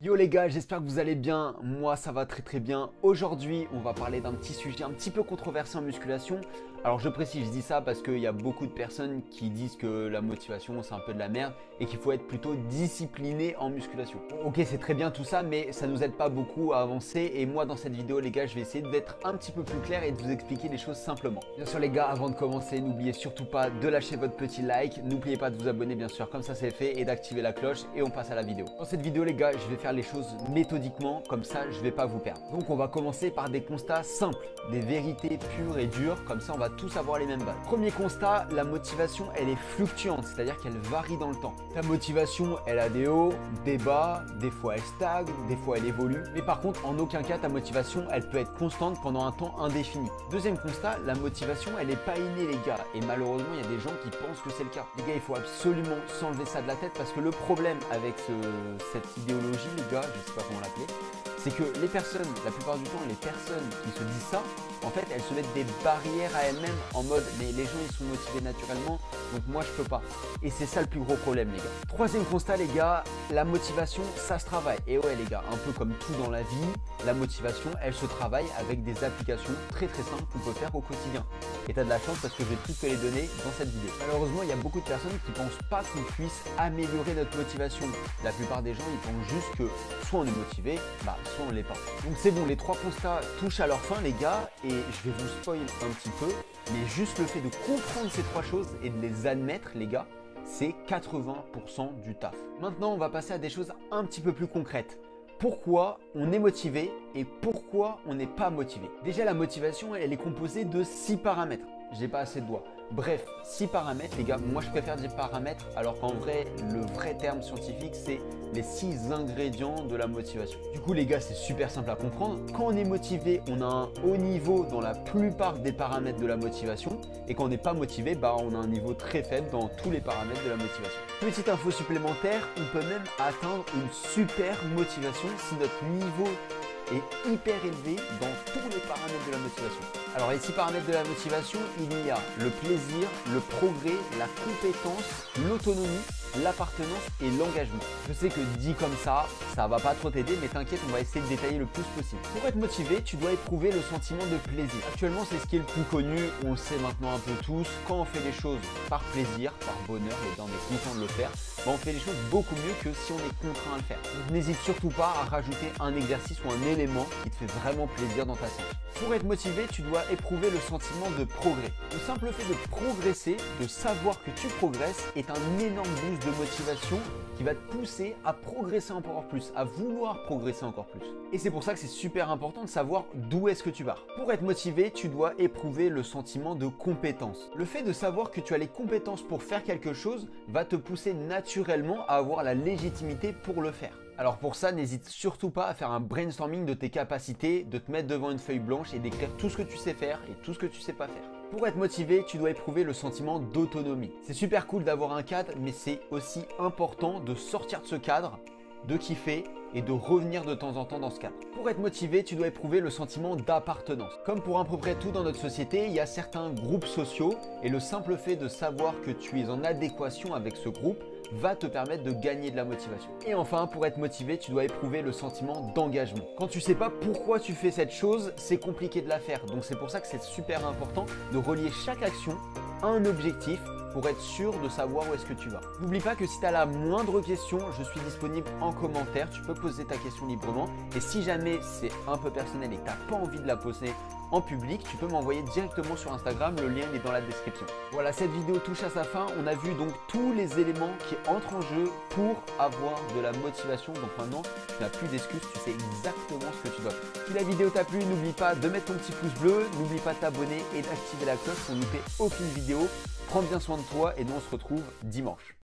Yo les gars, j'espère que vous allez bien. Moi ça va très bien. Aujourd'hui on va parler d'un petit sujet un petit peu controversé en musculation. Alors je précise, je dis ça parce qu'il y a beaucoup de personnes qui disent que la motivation c'est un peu de la merde et qu'il faut être plutôt discipliné en musculation. Ok, c'est très bien tout ça, mais ça nous aide pas beaucoup à avancer. Et moi dans cette vidéo les gars, je vais essayer d'être un petit peu plus clair et de vous expliquer les choses simplement. Bien sûr les gars, avant de commencer, n'oubliez surtout pas de lâcher votre petit like. N'oubliez pas de vous abonner bien sûr, comme ça c'est fait, et d'activer la cloche, et on passe à la vidéo. Dans cette vidéo les gars, je vais faire les choses méthodiquement, comme ça je vais pas vous perdre. Donc on va commencer par des constats simples, des vérités pures et dures, comme ça on va tous avoir les mêmes bases. Premier constat, la motivation elle est fluctuante, c'est-à-dire qu'elle varie dans le temps. Ta motivation elle a des hauts, des bas, des fois elle stagne, des fois elle évolue, mais par contre en aucun cas ta motivation elle peut être constante pendant un temps indéfini. Deuxième constat, la motivation elle est pas innée les gars, et malheureusement il y a des gens qui pensent que c'est le cas. Les gars, il faut absolument s'enlever ça de la tête, parce que le problème avec cette idéologie les gars, je sais pas comment l'appeler, c'est que les personnes, la plupart du temps, les personnes qui se disent ça, en fait, elles se mettent des barrières à elles-mêmes en mode mais les gens ils sont motivés naturellement, donc moi je peux pas. Et c'est ça le plus gros problème les gars. Troisième constat les gars, la motivation ça se travaille. Et ouais les gars, un peu comme tout dans la vie, la motivation elle se travaille avec des applications très simples qu'on peut faire au quotidien. Et tu as de la chance parce que je vais toutes te les donner dans cette vidéo. Malheureusement, il y a beaucoup de personnes qui pensent pas qu'on puisse améliorer notre motivation. La plupart des gens, ils pensent juste que soit on est motivé, soit on l'est pas. Donc c'est bon, les trois constats touchent à leur fin les gars, et je vais vous spoil un petit peu, mais juste le fait de comprendre ces trois choses et de les admettre les gars, c'est 80% du taf. Maintenant, on va passer à des choses un petit peu plus concrètes. Pourquoi on est motivé et pourquoi on n'est pas motivé. Déjà la motivation elle est composée de 6 paramètres. J'ai pas assez de doigts. Bref, 6 paramètres les gars, moi je préfère dire paramètres alors qu'en vrai le vrai terme scientifique c'est les 6 ingrédients de la motivation. Du coup les gars c'est super simple à comprendre. Quand on est motivé, on a un haut niveau dans la plupart des paramètres de la motivation, et quand on n'est pas motivé, on a un niveau très faible dans tous les paramètres de la motivation. Petite info supplémentaire, on peut même atteindre une super motivation si notre niveau est hyper élevé dans tous les paramètres de la motivation. Alors les 6 paramètres de la motivation, il y a le plaisir, le progrès, la compétence, l'autonomie, l'appartenance et l'engagement. Je sais que dit comme ça va pas trop t'aider, mais t'inquiète, on va essayer de détailler le plus possible. Pour être motivé, tu dois éprouver le sentiment de plaisir. Actuellement, c'est ce qui est le plus connu, on le sait maintenant un peu tous. Quand on fait les choses par plaisir, par bonheur, les gens on est content de le faire, on fait les choses beaucoup mieux que si on est contraint à le faire. Donc n'hésite surtout pas à rajouter un exercice ou un élément qui te fait vraiment plaisir dans ta séance. Pour être motivé, tu dois éprouver le sentiment de progrès. Le simple fait de progresser, de savoir que tu progresses, est un énorme boost de motivation qui va te pousser à progresser encore plus, à vouloir progresser encore plus. Et c'est pour ça que c'est super important de savoir d'où est-ce que tu pars. Pour être motivé, tu dois éprouver le sentiment de compétence. Le fait de savoir que tu as les compétences pour faire quelque chose va te pousser naturellement à avoir la légitimité pour le faire. Alors pour ça, n'hésite surtout pas à faire un brainstorming de tes capacités, de te mettre devant une feuille blanche et d'écrire tout ce que tu sais faire et tout ce que tu sais pas faire. Pour être motivé, tu dois éprouver le sentiment d'autonomie. C'est super cool d'avoir un cadre, mais c'est aussi important de sortir de ce cadre, de kiffer et de revenir de temps en temps dans ce cadre. Pour être motivé, tu dois éprouver le sentiment d'appartenance. Comme pour à peu près tout dans notre société, il y a certains groupes sociaux, et le simple fait de savoir que tu es en adéquation avec ce groupe va te permettre de gagner de la motivation. Et enfin, pour être motivé, tu dois éprouver le sentiment d'engagement. Quand tu sais pas pourquoi tu fais cette chose, c'est compliqué de la faire. Donc c'est pour ça que c'est super important de relier chaque action à un objectif pour être sûr de savoir où est-ce que tu vas. N'oublie pas que si tu as la moindre question, je suis disponible en commentaire. Tu peux poser ta question librement. Et si jamais c'est un peu personnel et que tu n'as pas envie de la poser en public, tu peux m'envoyer directement sur Instagram, le lien est dans la description. Voilà, cette vidéo touche à sa fin. On a vu donc tous les éléments qui entrent en jeu pour avoir de la motivation. Donc maintenant, tu n'as plus d'excuses, tu sais exactement ce que tu dois faire. Si la vidéo t'a plu, n'oublie pas de mettre ton petit pouce bleu, n'oublie pas de t'abonner et d'activer la cloche pour ne louper aucune vidéo. Prends bien soin de toi et nous on se retrouve dimanche.